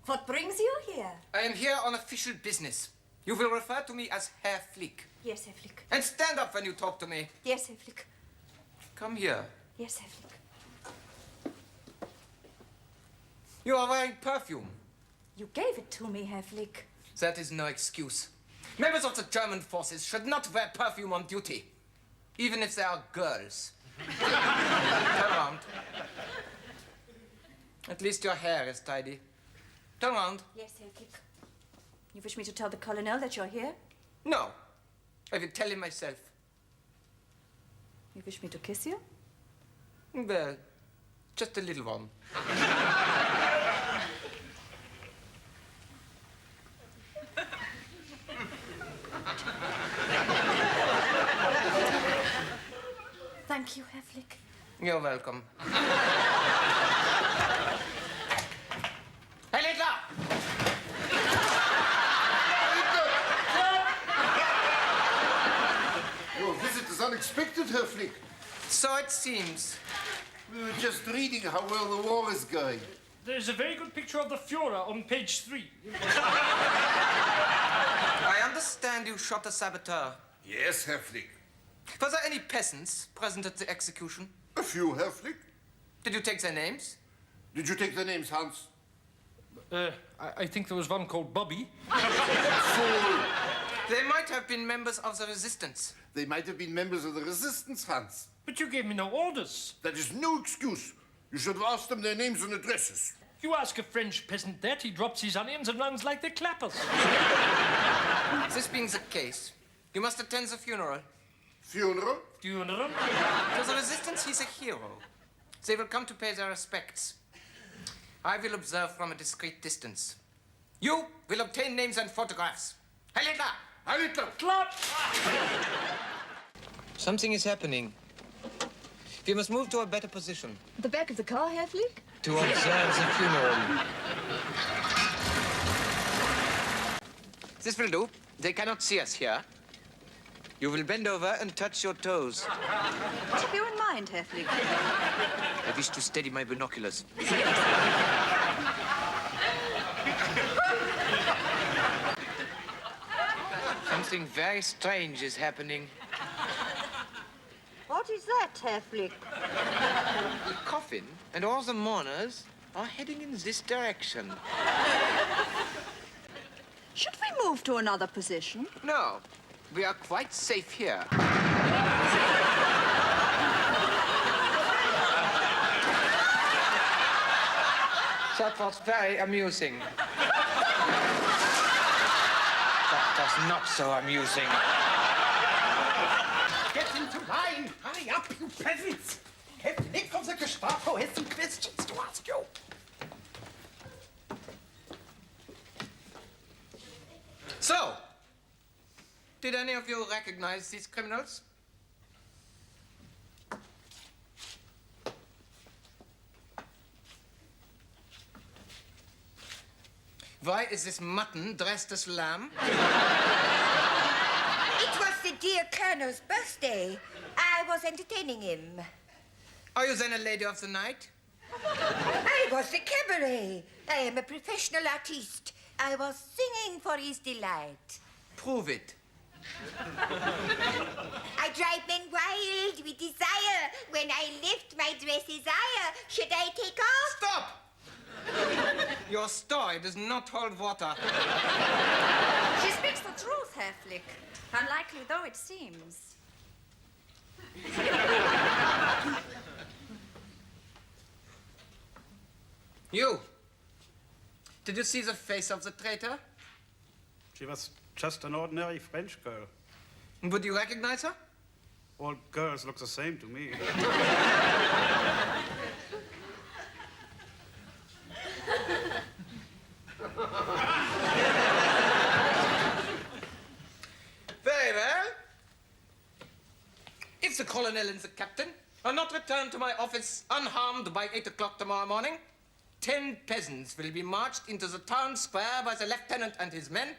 What brings you here? I am here on official business. You will refer to me as Herr Flick. Yes, Herr Flick. And stand up when you talk to me. Yes, Herr Flick. Come here. Yes, Herr Flick. You are wearing perfume. You gave it to me, Herr Flick. That is no excuse. Members of the German forces should not wear perfume on duty, even if they are girls. Turn around. At least your hair is tidy. Turn around. Yes, Herr Flick. You wish me to tell the colonel that you're here? No. I will tell him myself. You wish me to kiss you? Well, just a little one. Thank you, Herr Flick. You're welcome. Hey, Littler! Your visit is unexpected, Herr Flick. So it seems. We were just reading how well the war is going. There's a very good picture of the Führer on page 3. I understand you shot a saboteur. Yes, Herr Flick. Was there any peasants present at the execution? A few, Herr Flick. Did you take their names? Did you take their names, Hans? I think there was one called Bobby. Fool! They might have been members of the resistance. They might have been members of the resistance, Hans. But you gave me no orders. That is no excuse. You should have asked them their names and addresses. You ask a French peasant that, he drops his onions and runs like the clappers. This being the case, you must attend the funeral. Funeral? Funeral? To the resistance, he's a hero. They will come to pay their respects. I will observe from a discreet distance. You will obtain names and photographs. Herr Littler! Herr Littler! Clap! Something is happening. We must move to a better position. The back of the car, Herr Flick? To observe the funeral. This will do. They cannot see us here. You will bend over and touch your toes. What have you in mind, Herr Flick? I wish to steady my binoculars. Something very strange is happening. What is that, Herr Flick? The coffin and all the mourners are heading in this direction. Should we move to another position? No, we are quite safe here. That was very amusing. That was not so amusing. Get into line! Hurry up, you peasants! Herr Flick from the Gestapo has some questions to ask you. So, did any of you recognize these criminals? Why is this mutton dressed as lamb? It was the dear Colonel's birthday. I was entertaining him. Are you then a lady of the night? I was the cabaret. I am a professional artiste. I was singing for his delight. Prove it. I drive men wild with desire. When I lift my dresses higher, should I take off? Stop! Your story does not hold water. She speaks the truth, Herr Flick. Unlikely though it seems. You. Did you see the face of the traitor? She was just an ordinary French girl. Would you recognize her? All girls look the same to me. Very well. If the colonel and the captain are not returned to my office unharmed by 8 o'clock tomorrow morning, 10 peasants will be marched into the town square by the lieutenant and his men,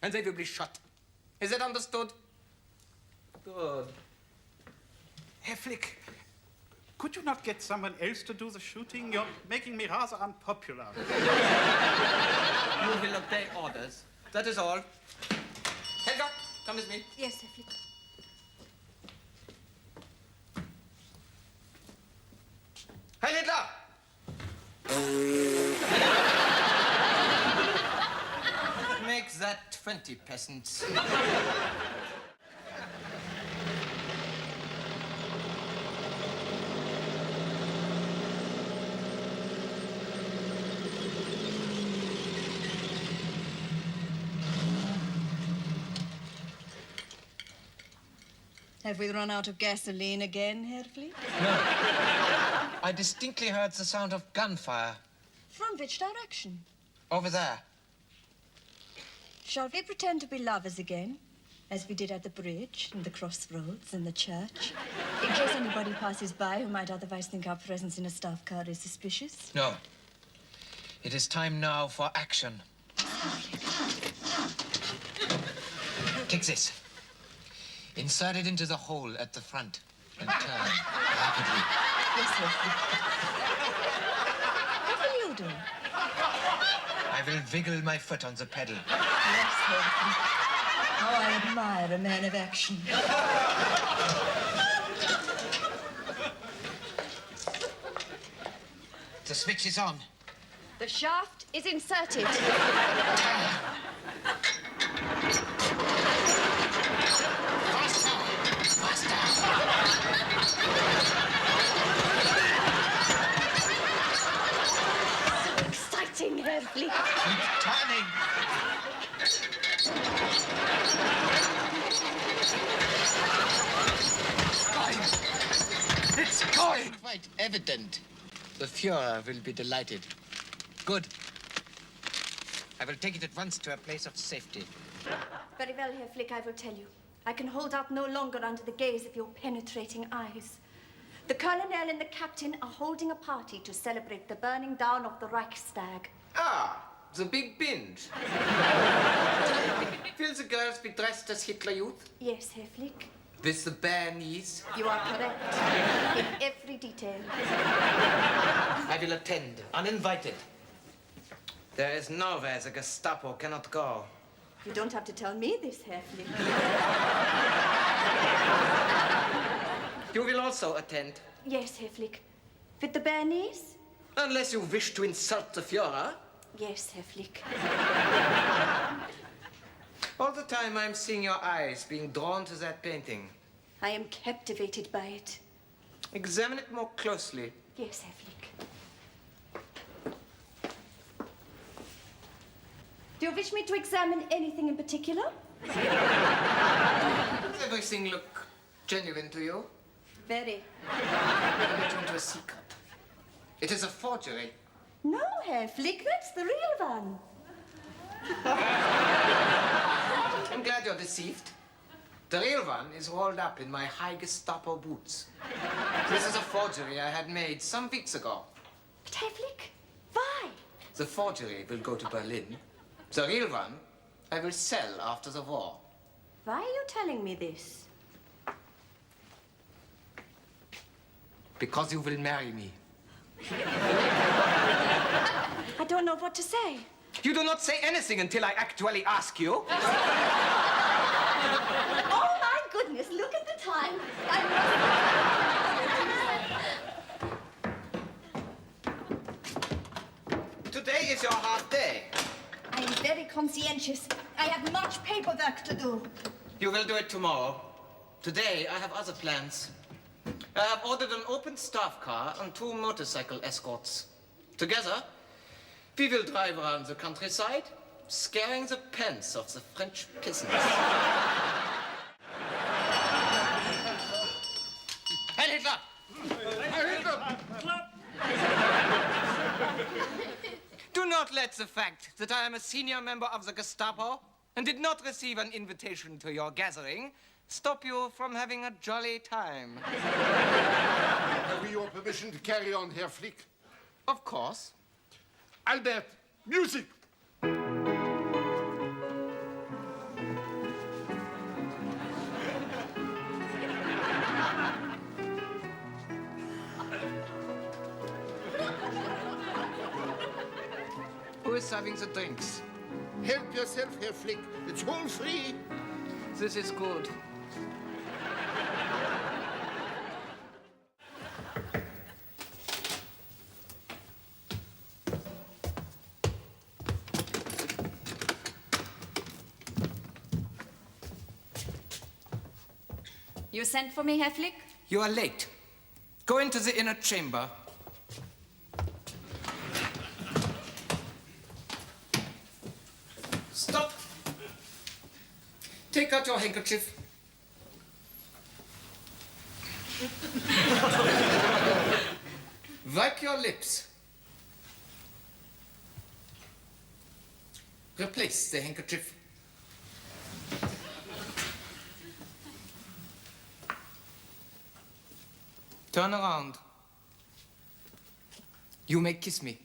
and they will be shot. Is that understood? Good. Herr Flick, Could you not get someone else to do the shooting? You're making me rather unpopular. You will obey orders. That is all. Helga, come with me. Yes, Herr Flick. Heil Hitler! Make that 20 peasants. Have we run out of gasoline again, Herr Flick? I distinctly heard the sound of gunfire. From which direction? Over there. Shall we pretend to be lovers again, as we did at the bridge, and the crossroads, and the church? In case anybody passes by who might otherwise think our presence in a staff car is suspicious? No. It is time now for action. Take this. Insert it into the hole at the front and turn rapidly. Yes, Herr Flick. What will you do? I will wiggle my foot on the pedal. Yes, Herr Flick. How I admire a man of action. The switch is on. The shaft is inserted. So exciting, Herr Flick. Keep turning. It's going. Quite evident. The Führer will be delighted. Good. I will take it at once to a place of safety. Very well, Herr Flick, I will tell you. I can hold out no longer under the gaze of your penetrating eyes. The colonel and the captain are holding a party to celebrate the burning down of the Reichstag. Ah, the big binge. Will the girls be dressed as Hitler Youth? Yes, Herr Flick. With the bare knees? You are correct. In every detail. I will attend, uninvited. There is nowhere the Gestapo cannot go. You don't have to tell me this, Herr Flick. You will also attend. Yes, Herr Flick. With the bare knees? Unless you wish to insult the Führer. Yes, Herr Flick. All the time I'm seeing your eyes being drawn to that painting. I am captivated by it. Examine it more closely. Yes, Herr Flick. Do you wish me to examine anything in particular? Does everything look genuine to you? Very. Let me let you into a secret. It is a forgery. No, Herr Flick, that's the real one. I'm glad you're deceived. The real one is rolled up in my high Gestapo boots. This is a forgery I had made some weeks ago. But Herr Flick, why? The forgery will go to Berlin. The real one I will sell after the war. Why are you telling me this? Because you will marry me. I don't know what to say. You do not say anything until I actually ask you. Oh, my goodness, look at the time. Today is your hard day. I am very conscientious. I have much paperwork to do. You will do it tomorrow. Today, I have other plans. I have ordered an open staff car and 2 motorcycle escorts. Together, we will drive around the countryside, scaring the pants of the French peasants. Heil Hitler! Herr Hitler! Do not let the fact that I am a senior member of the Gestapo and did not receive an invitation to your gathering stop you from having a jolly time. Have we your permission to carry on, Herr Flick? Of course. Albert, music! is serving the drinks. Help yourself, Herr Flick. It's all free. This is good. You sent for me, Herr Flick? You are late. Go into the inner chamber. Stop. Take out your handkerchief. Wipe your lips. Replace the handkerchief. Turn around. You may kiss me.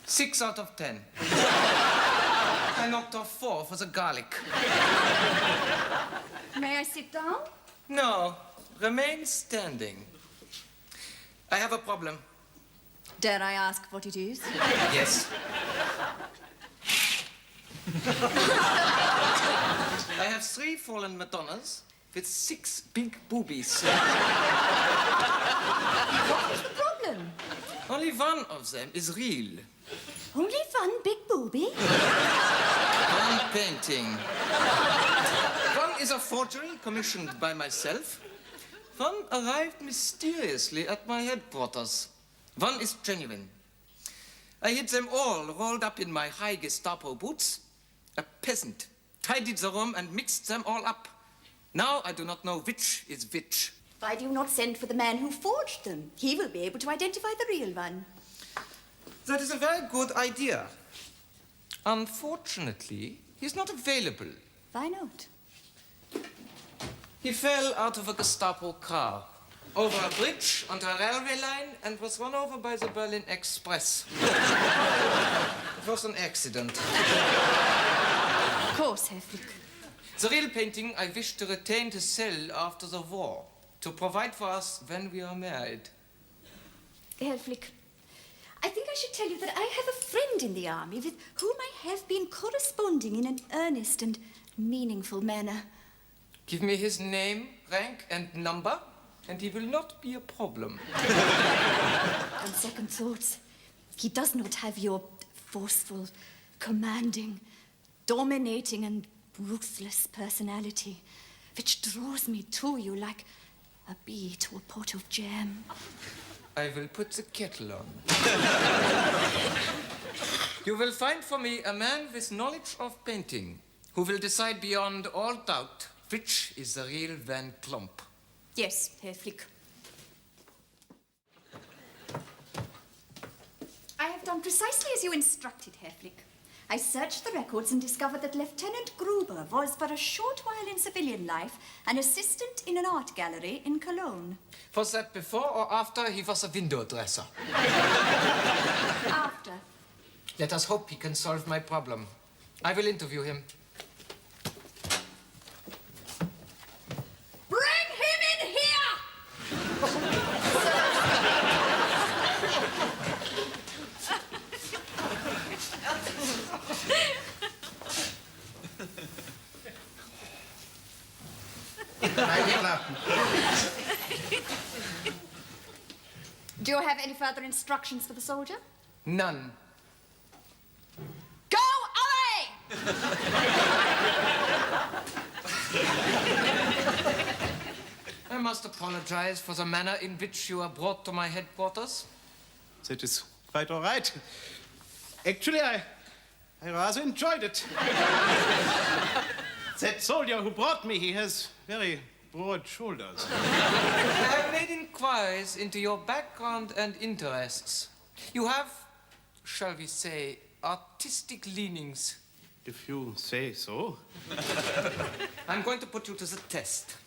Six out of 10. I knocked off 4 for the garlic. May I sit down? No, remain standing. I have a problem. Dare I ask what it is? Yes. I have 3 fallen Madonnas with 6 big boobies. What is the problem? Only one of them is real. Only one big booby? One painting. One is a forgery commissioned by myself. One arrived mysteriously at my headquarters. One is genuine. I hid them all rolled up in my high Gestapo boots. A peasant tidied the room and mixed them all up. Now I do not know which is which. Why do you not send for the man who forged them? He will be able to identify the real one. That is a very good idea. Unfortunately, he's not available. Why not? He fell out of a Gestapo car, over a bridge, onto a railway line, and was run over by the Berlin Express. It was an accident. Of course, Herr Flick. The real painting I wish to retain to sell after the war, to provide for us when we are married. Herr Flick, I think I should tell you that I have a friend in the army with whom I have been corresponding in an earnest and meaningful manner. Give me his name, rank, and number, and he will not be a problem. On second thoughts, he does not have your forceful, commanding, dominating, and ruthless personality, which draws me to you like a bee to a pot of jam. I will put the kettle on. You will find for me a man with knowledge of painting, who will decide beyond all doubt which is the real Van Klomp. Yes, Herr Flick. I have done precisely as you instructed, Herr Flick. I searched the records and discovered that Lieutenant Gruber was for a short while in civilian life an assistant in an art gallery in Cologne. Was that before or after he was a window dresser? After. Let us hope he can solve my problem. I will interview him. Bring him in here! Do you have any further instructions for the soldier? None. Go away! I must apologize for the manner in which you are brought to my headquarters. That is quite all right. Actually, I rather enjoyed it. That soldier who brought me, he has very broad shoulders. I have made inquiries into your background and interests. You have, shall we say, artistic leanings. If you say so. I'm going to put you to the test.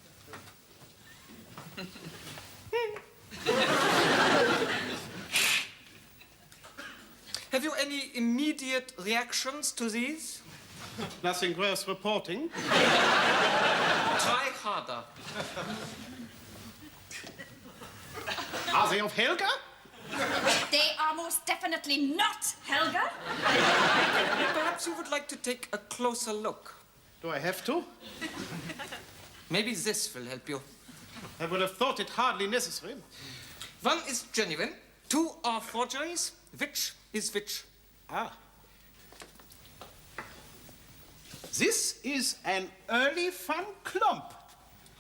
Have you any immediate reactions to these? Nothing worth reporting. Try harder. Are they of Helga? They are most definitely not Helga. Perhaps you would like to take a closer look. Do I have to? Maybe this will help you. I would have thought it hardly necessary. One is genuine, two are forgeries. Which is which? Ah. This is an early Van Klomp.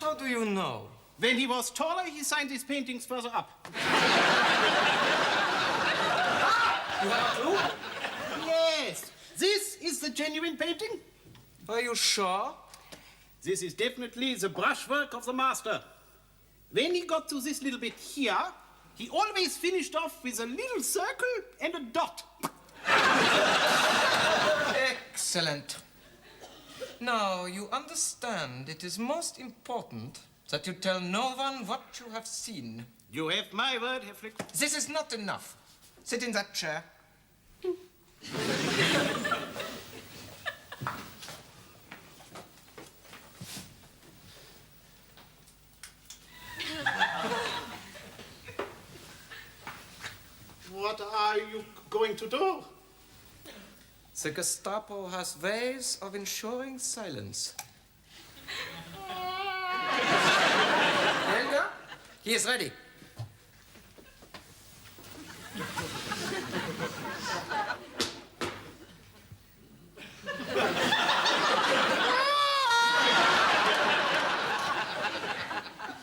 How do you know? When he was taller, he signed his paintings further up. You have a clue? Yes. This is the genuine painting. Are you sure? This is definitely the brushwork of the master. When he got to this little bit here, he always finished off with a little circle and a dot. Excellent. Now, you understand it is most important that you tell no one what you have seen. You have my word, Herr Flick. This is not enough. Sit in that chair. What are you going to do? The Gestapo has ways of ensuring silence. Helga, he is ready.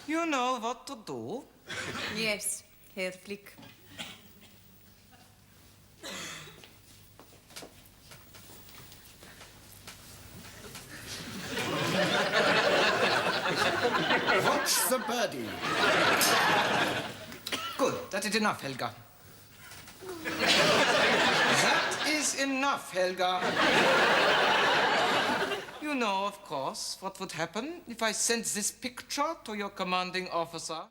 You know what to do. Yes, Herr Flick. Watch the birdie. Good. That is enough, Helga. That is enough, Helga. You know, of course, what would happen if I sent this picture to your commanding officer.